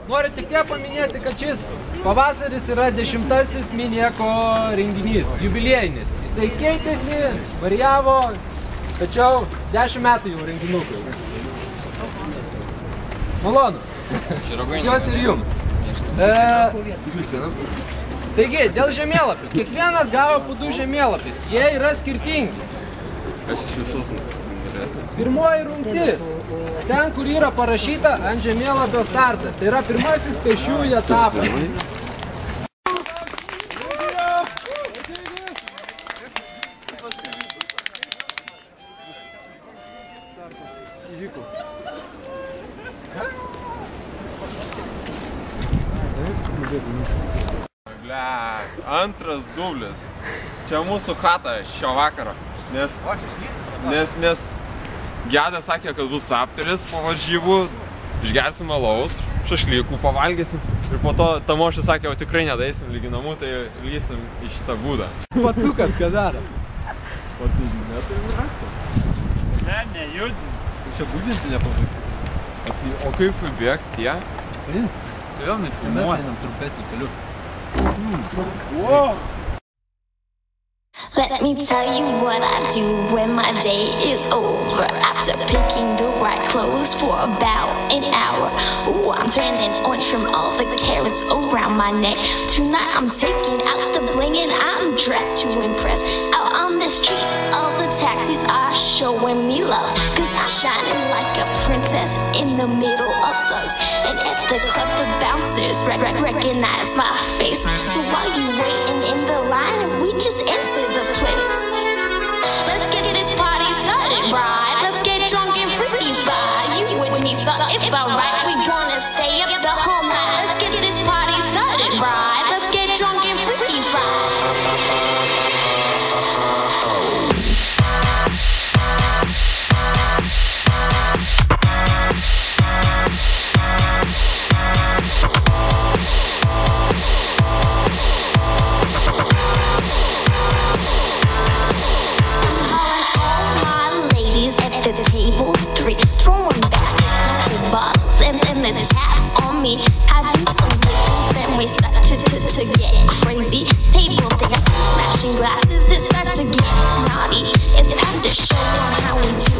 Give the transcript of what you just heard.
Noriu tik tiek paminėti, kad šis pavasaris yra 10-asis Minieko renginys, jubiliejinis. Jisai keitėsi, variavo, tačiau 10 metų jau renginukai. Malonu. Tikiuosi ir jums. Taigi, dėl žemėlapių. Kiekvienas gavo po 2 žemėlapis. Jie yra skirtingi. Aš iš visus norėsiu. Pirmoji rungtis. Ten, kur yra parašyta ant žemėlapio startas. Tai yra pirmasis pėsčiųjų etapas. Antras dublis. Čia mūsų chata šio vakaro. Nes Gedas sakė, kad bus apteris po varžybų, išgersim alaus, šašlykų pavalgysim ir po to Tamošis sakė, o tikrai nedaisim lygi namų, tai lysim į šitą būdą. Pacukas, ką daro? Patūdinė, tai rakto. Ne, nejudin. Čia būdinti nepavyko. O kaip bėgs tie? Vėl nesimuoja. Mes einam trumpesniu keliu. Let me tell you what I do when my day is over. After picking the right clothes for about an hour. Ooh, I'm turning orange from all the carrots around my neck. Tonight I'm taking out the bling and I'm dressed to impress. Out on the street, all the taxis are showing me love. Cause I'm shining like a princess in the middle of thugs. And at the club the bouncers recognize my face. So while you waiting in the line, we just enter the place. Let's get this party started, right? Let's get drunk and freaky fire. You with me, so it's alright. We gonna stay up the whole night. Let's get this party started, right? Let's get drunk and freaky fire. The table 3, throwing back a couple bottles and then the taps on me, having some giggles. Then we start to get crazy. Table dancing, smashing glasses. It starts to get naughty. It's time to show them how we do.